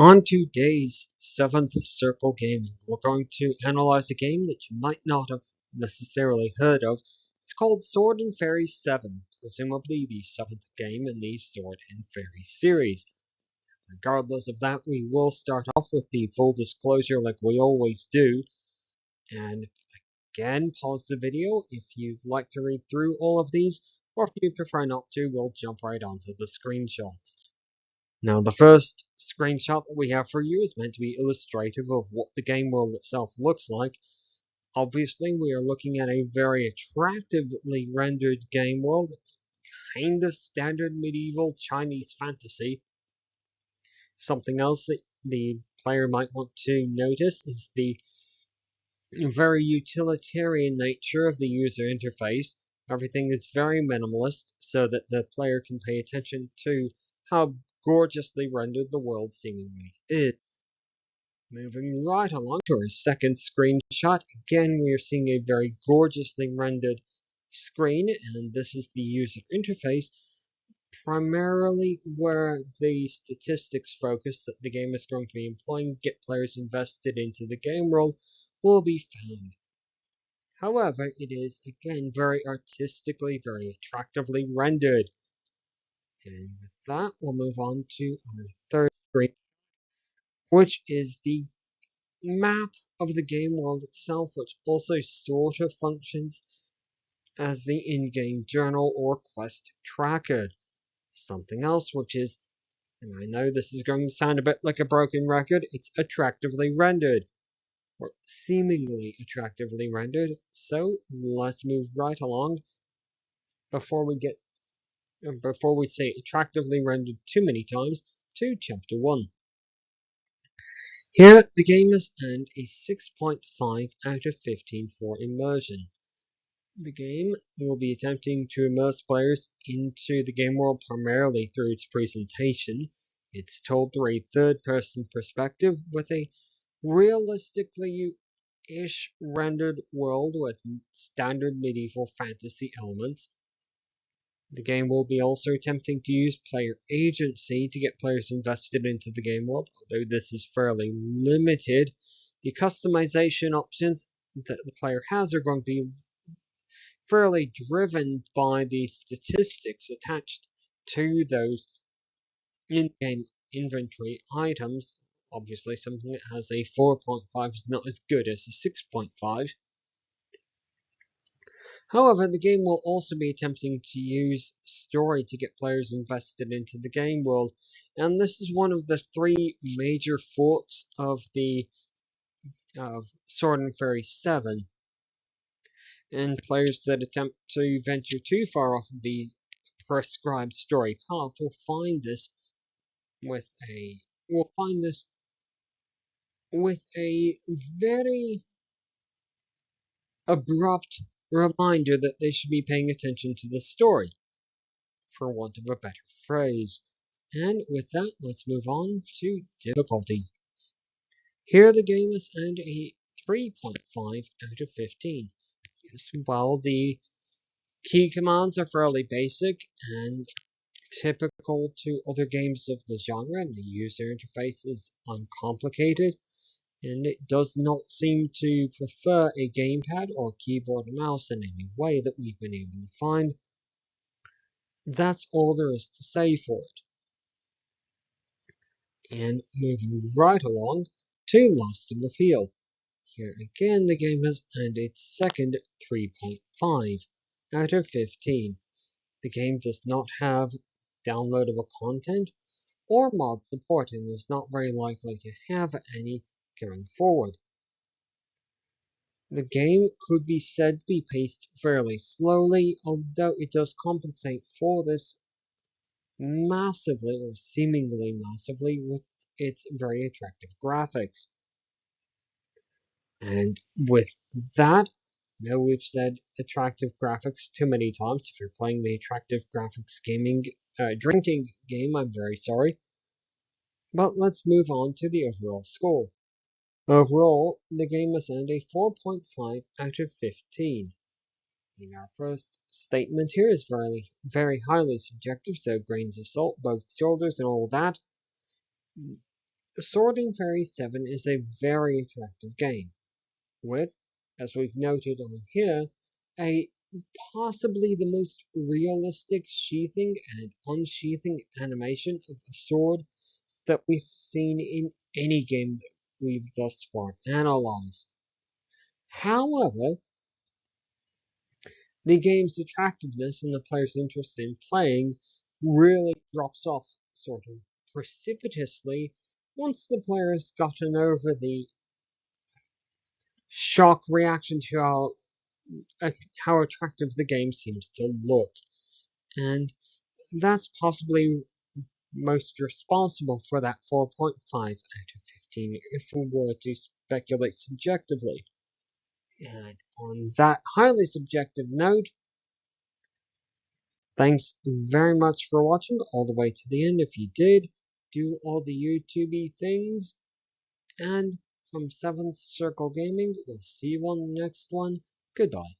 On today's 7th Circle Gaming, we're going to analyze a game that you might not have necessarily heard of. It's called Sword and Fairy 7, presumably the 7th game in the Sword and Fairy series. Regardless of that, we will start off with the full disclosure like we always do. And again, pause the video if you'd like to read through all of these, or if you prefer not to, we'll jump right onto the screenshots. Now, the first screenshot that we have for you is meant to be illustrative of what the game world itself looks like. Obviously, we are looking at a very attractively rendered game world. It's kind of standard medieval Chinese fantasy. Something else that the player might want to notice is the very utilitarian nature of the user interface. Everything is very minimalist so that the player can pay attention to how gorgeously rendered the world seemingly is. Moving right along to our second screenshot, again we are seeing a very gorgeously rendered screen, and this is the user interface, primarily where the statistics focus that the game is going to be employing to get players invested into the game world will be found. However, it is again very artistically, very attractively rendered. And with that, we'll move on to our third screen, which is the map of the game world itself, which also sort of functions as the in-game journal or quest tracker. Something else which is, and I know this is going to sound a bit like a broken record, it's attractively rendered, or seemingly attractively rendered. So let's move right along before we say attractively rendered too many times to chapter 1. Here, the game has earned a 6.5 out of 15 for immersion. The game will be attempting to immerse players into the game world primarily through its presentation. It's told through a third-person perspective with a realistically-ish rendered world with standard medieval fantasy elements. The game will be also attempting to use player agency to get players invested into the game world, although this is fairly limited. The customization options that the player has are going to be fairly driven by the statistics attached to those in-game inventory items. Obviously, something that has a 4.5 is not as good as a 6.5. However, the game will also be attempting to use story to get players invested into the game world, and this is one of the three major forks of the Sword and Fairy 7. And players that attempt to venture too far off the prescribed story path will find this with a very abrupt reminder that they should be paying attention to the story, for want of a better phrase. And with that, let's move on to difficulty. Here the game has earned a 3.5 out of 15. While the key commands are fairly basic and typical to other games of the genre, and the user interface is uncomplicated, and it does not seem to prefer a gamepad or keyboard and mouse in any way that we've been able to find. That's all there is to say for it. And moving right along to Lost in Appeal. Here again, the game has earned its second 3.5 out of 15. The game does not have downloadable content or mod support and is not very likely to have any going forward. The game could be said to be paced fairly slowly, although it does compensate for this massively, or seemingly massively, with its very attractive graphics. And with that, I know we've said attractive graphics too many times. If you're playing the attractive graphics drinking game, I'm very sorry. But let's move on to the overall score. Overall, the game has earned a 4.5 out of 15. In our first statement here is very highly subjective, so grains of salt, both shoulders and all that. Sword and Fairy 7 is a very attractive game, with, as we've noted on here, a possibly the most realistic sheathing and unsheathing animation of a sword that we've seen in any game that we've thus far analyzed. However, the game's attractiveness and the player's interest in playing really drops off sort of precipitously once the player has gotten over the shock reaction to how attractive the game seems to look. And that's possibly most responsible for that 4.5 out of 15 if we were to speculate subjectively. And on that highly subjective note, thanks very much for watching all the way to the end. If you did, do all the YouTubey things. And from 7th Circle Gaming, we'll see you on the next one. Goodbye.